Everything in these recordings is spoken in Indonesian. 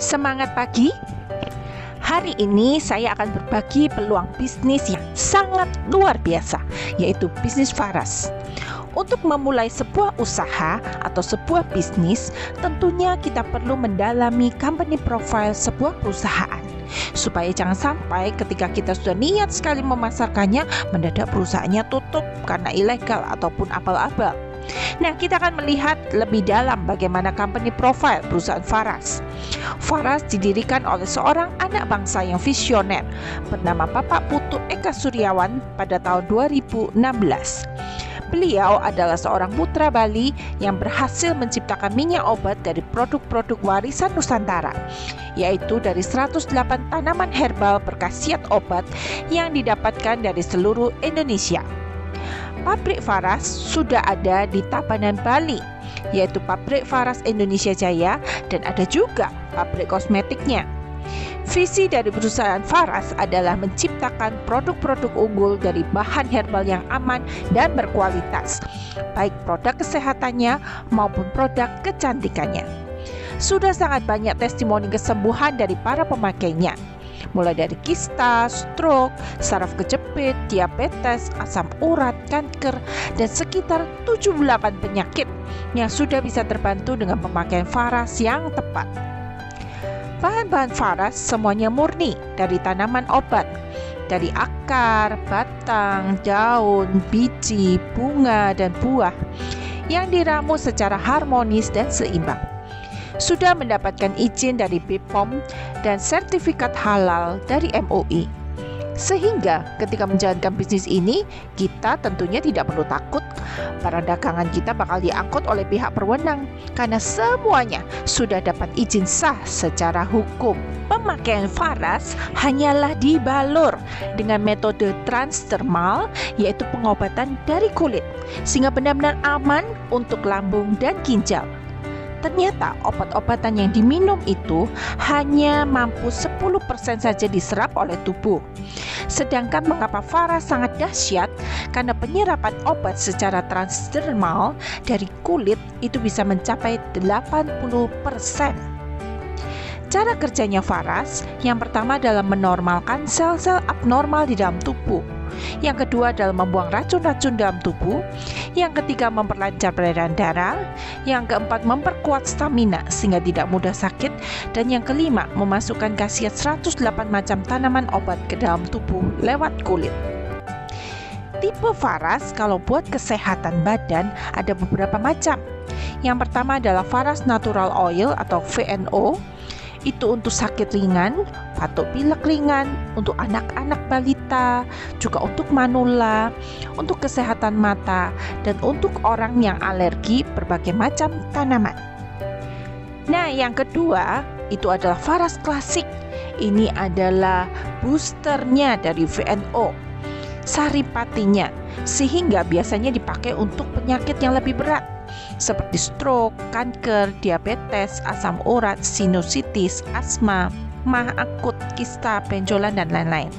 Semangat pagi. Hari ini saya akan berbagi peluang bisnis yang sangat luar biasa, yaitu bisnis Faras. Untuk memulai sebuah usaha atau sebuah bisnis, tentunya kita perlu mendalami company profile sebuah perusahaan, supaya jangan sampai ketika kita sudah niat sekali memasarkannya, mendadak perusahaannya tutup karena ilegal ataupun abal-abal. Nah, kita akan melihat lebih dalam bagaimana company profile perusahaan Faras. Faras didirikan oleh seorang anak bangsa yang visioner bernama Bapak Putu Eka Suryawan pada tahun 2016. Beliau adalah seorang putra Bali yang berhasil menciptakan minyak obat dari produk-produk warisan Nusantara, yaitu dari 108 tanaman herbal berkhasiat obat yang didapatkan dari seluruh Indonesia. Pabrik Faras sudah ada di Tabanan, Bali, yaitu pabrik Faras Indonesia Jaya, dan ada juga pabrik kosmetiknya. Visi dari perusahaan Faras adalah menciptakan produk-produk unggul dari bahan herbal yang aman dan berkualitas, baik produk kesehatannya maupun produk kecantikannya. Sudah sangat banyak testimoni kesembuhan dari para pemakainya, mulai dari kista, stroke, saraf kejepit, diabetes, asam urat, kanker, dan sekitar 78 penyakit yang sudah bisa terbantu dengan pemakaian Faras yang tepat. Bahan-bahan Faras semuanya murni dari tanaman obat, dari akar, batang, daun, biji, bunga, dan buah yang diramu secara harmonis dan seimbang. Sudah mendapatkan izin dari BPOM dan sertifikat halal dari MUI. Sehingga ketika menjalankan bisnis ini, kita tentunya tidak perlu takut barang dagangan kita bakal diangkut oleh pihak berwenang, karena semuanya sudah dapat izin sah secara hukum. Pemakaian Faras hanyalah dibalur dengan metode transdermal, yaitu pengobatan dari kulit, sehingga benar-benar aman untuk lambung dan ginjal. Ternyata obat-obatan yang diminum itu hanya mampu 10% saja diserap oleh tubuh. Sedangkan mengapa Faras sangat dahsyat? Karena penyerapan obat secara transdermal dari kulit itu bisa mencapai 80%. Cara kerjanya Faras, yang pertama adalah menormalkan sel-sel abnormal di dalam tubuh. Yang kedua adalah membuang racun-racun dalam tubuh. Yang ketiga memperlancar peredaran darah. Yang keempat memperkuat stamina sehingga tidak mudah sakit. Dan yang kelima memasukkan khasiat 108 macam tanaman obat ke dalam tubuh lewat kulit. Tipe Faras kalau buat kesehatan badan ada beberapa macam. Yang pertama adalah Faras Natural Oil atau VNO. Itu untuk sakit ringan, batuk pilek ringan, untuk anak-anak balita, juga untuk manula, untuk kesehatan mata, dan untuk orang yang alergi berbagai macam tanaman. Nah, yang kedua itu adalah Faras Klasik. Ini adalah boosternya dari VNO, saripatinya, sehingga biasanya dipakai untuk penyakit yang lebih berat, seperti stroke, kanker, diabetes, asam urat, sinusitis, asma, mah akut, kista, benjolan, dan lain-lain.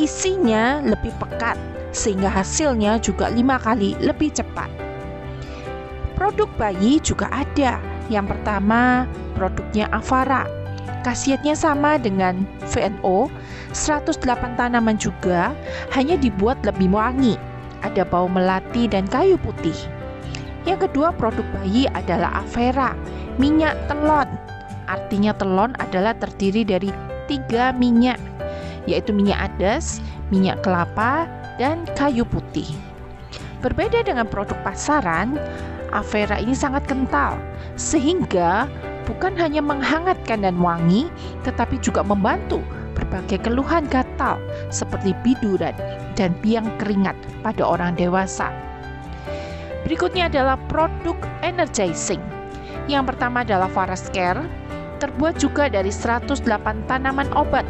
Isinya lebih pekat, sehingga hasilnya juga 5 kali lebih cepat. Produk bayi juga ada. Yang pertama, produknya Avara. Khasiatnya sama dengan VNO, 108 tanaman juga, hanya dibuat lebih wangi. Ada bau melati dan kayu putih. Yang kedua produk bayi adalah Avera, minyak telon. Artinya telon adalah terdiri dari 3 minyak, yaitu minyak adas, minyak kelapa, dan kayu putih. Berbeda dengan produk pasaran, Avera ini sangat kental, sehingga bukan hanya menghangatkan dan wangi, tetapi juga membantu berbagai keluhan gatal seperti biduran dan biang keringat pada orang dewasa. Berikutnya adalah produk energizing. Yang pertama adalah Faras Care, terbuat juga dari 108 tanaman obat,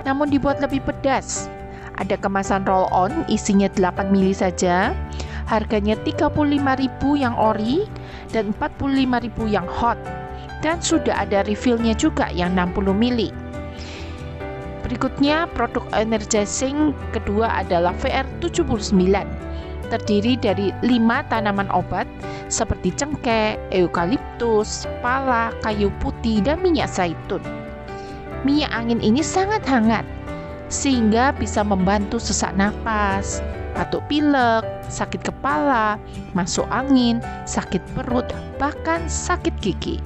namun dibuat lebih pedas. Ada kemasan roll-on, isinya 8 mili saja. Harganya 35.000 yang ori dan 45.000 yang hot. Dan sudah ada refillnya juga yang 60 mili. Berikutnya produk energizing kedua adalah VR79. Terdiri dari 5 tanaman obat seperti cengkeh, eukaliptus, pala, kayu putih, dan minyak zaitun. Minyak angin ini sangat hangat, sehingga bisa membantu sesak napas, batuk pilek, sakit kepala, masuk angin, sakit perut, bahkan sakit gigi.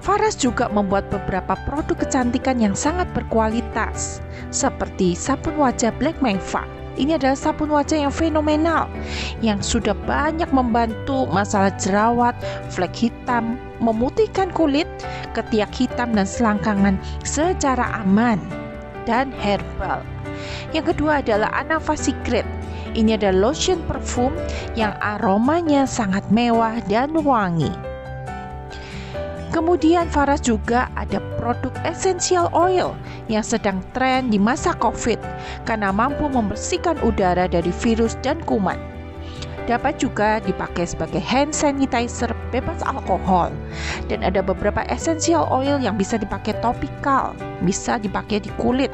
Faras juga membuat beberapa produk kecantikan yang sangat berkualitas, seperti sabun wajah Black Mamba. Ini adalah sabun wajah yang fenomenal, yang sudah banyak membantu masalah jerawat, flek hitam, memutihkan kulit, ketiak hitam, dan selangkangan secara aman dan herbal. Yang kedua adalah Anava Secret. Ini adalah lotion parfum yang aromanya sangat mewah dan wangi. Kemudian Faras juga ada produk essential oil yang sedang tren di masa COVID karena mampu membersihkan udara dari virus dan kuman. Dapat juga dipakai sebagai hand sanitizer bebas alkohol. Dan ada beberapa essential oil yang bisa dipakai topikal, bisa dipakai di kulit.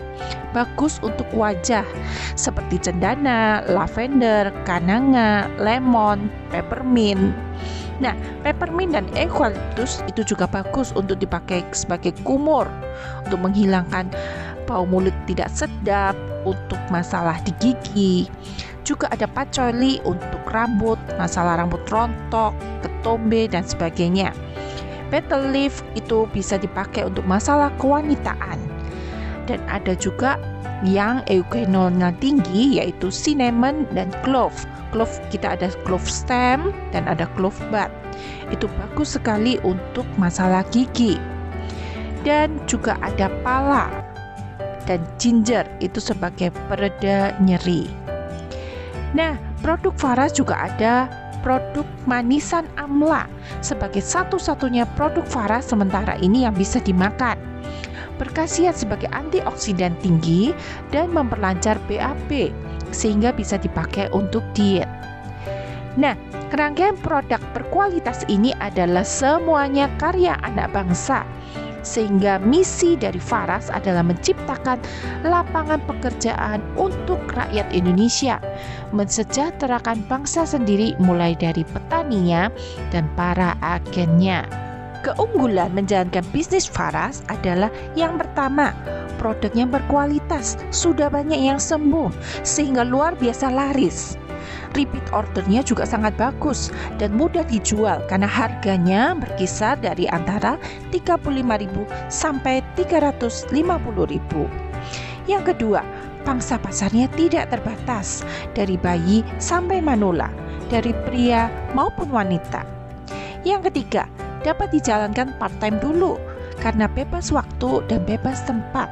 Bagus untuk wajah seperti cendana, lavender, kananga, lemon, peppermint. Nah, peppermint dan eukaliptus itu juga bagus untuk dipakai sebagai kumur, untuk menghilangkan bau mulut tidak sedap, untuk masalah di gigi. Juga ada patchouli untuk rambut, masalah rambut rontok, ketombe, dan sebagainya. Betel leaf itu bisa dipakai untuk masalah kewanitaan. Dan ada juga yang eugenolnya tinggi, yaitu cinnamon dan clove. Clove kita ada clove stem dan ada clove bud. Itu bagus sekali untuk masalah gigi. Dan juga ada pala dan ginger, itu sebagai pereda nyeri. Nah, produk Faras juga ada produk manisan amla sebagai satu-satunya produk Faras sementara ini yang bisa dimakan. Berkhasiat sebagai antioksidan tinggi dan memperlancar BAB sehingga bisa dipakai untuk diet. Nah, rangkaian produk berkualitas ini adalah semuanya karya anak bangsa. Sehingga misi dari Faras adalah menciptakan lapangan pekerjaan untuk rakyat Indonesia, mensejahterakan bangsa sendiri mulai dari petaninya dan para agennya. Keunggulan menjalankan bisnis Faras adalah yang pertama, produknya berkualitas, sudah banyak yang sembuh sehingga luar biasa laris. Repeat ordernya juga sangat bagus dan mudah dijual karena harganya berkisar dari antara 35.000 sampai 350.000. Yang kedua, pangsa pasarnya tidak terbatas, dari bayi sampai manula, dari pria maupun wanita. Yang ketiga, dapat dijalankan part-time dulu karena bebas waktu dan bebas tempat.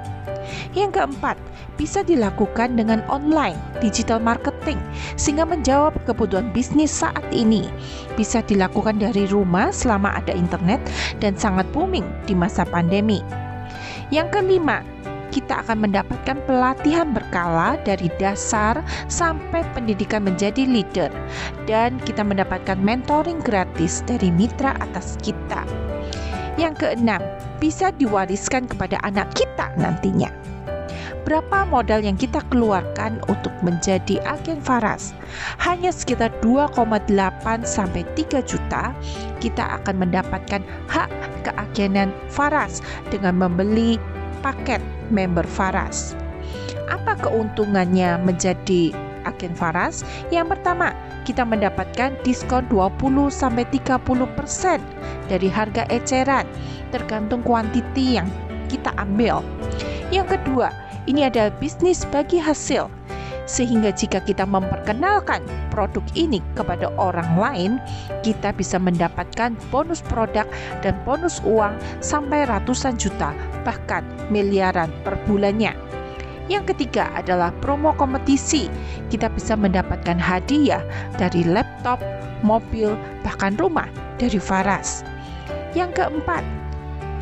Yang keempat, bisa dilakukan dengan online, digital marketing, sehingga menjawab kebutuhan bisnis saat ini. Bisa dilakukan dari rumah selama ada internet dan sangat booming di masa pandemi. Yang kelima, kita akan mendapatkan pelatihan berkala dari dasar sampai pendidikan menjadi leader. Dan kita mendapatkan mentoring gratis dari mitra atas kita. Yang keenam, bisa diwariskan kepada anak kita nantinya. Berapa modal yang kita keluarkan untuk menjadi agen Faras? Hanya sekitar 2,8 sampai 3 juta. Kita akan mendapatkan hak keagenan Faras dengan membeli paket member Faras. Apa keuntungannya menjadi agen Faras? Yang pertama, kita mendapatkan diskon 20 sampai 30% dari harga eceran, tergantung kuantiti yang kita ambil. Yang kedua, ini adalah bisnis bagi hasil, sehingga jika kita memperkenalkan produk ini kepada orang lain, kita bisa mendapatkan bonus produk dan bonus uang sampai ratusan juta, bahkan miliaran per bulannya. Yang ketiga adalah promo kompetisi. Kita bisa mendapatkan hadiah dari laptop, mobil, bahkan rumah dari Faras. Yang keempat,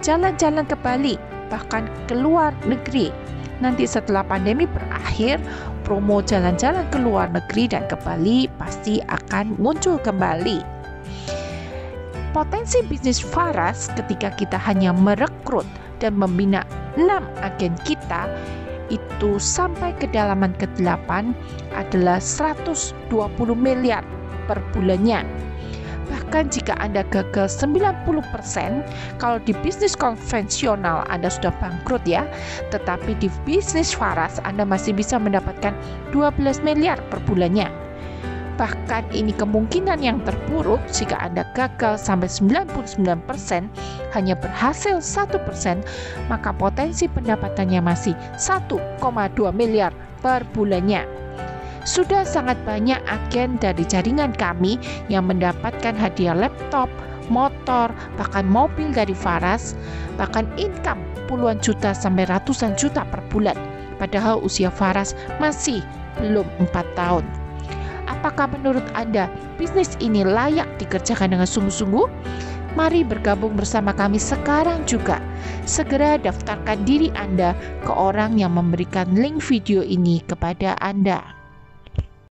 jalan-jalan ke Bali, bahkan ke luar negeri. Nanti setelah pandemi berakhir, promo jalan-jalan ke luar negeri dan ke Bali pasti akan muncul kembali. Potensi bisnis Faras ketika kita hanya merekrut dan membina 6 agen kita, itu sampai kedalaman ke-8 adalah 120 miliar per bulannya. Bahkan jika Anda gagal 90%, kalau di bisnis konvensional Anda sudah bangkrut ya, tetapi di bisnis Faras Anda masih bisa mendapatkan 12 miliar per bulannya. Bahkan ini kemungkinan yang terburuk jika Anda gagal sampai 99%, hanya berhasil 1%, maka potensi pendapatannya masih 1,2 miliar per bulannya. Sudah sangat banyak agen dari jaringan kami yang mendapatkan hadiah laptop, motor, bahkan mobil dari Faras, bahkan income puluhan juta sampai ratusan juta per bulan. Padahal usia Faras masih belum 4 tahun. Apakah menurut Anda bisnis ini layak dikerjakan dengan sungguh-sungguh? Mari bergabung bersama kami sekarang juga. Segera daftarkan diri Anda ke orang yang memberikan link video ini kepada Anda.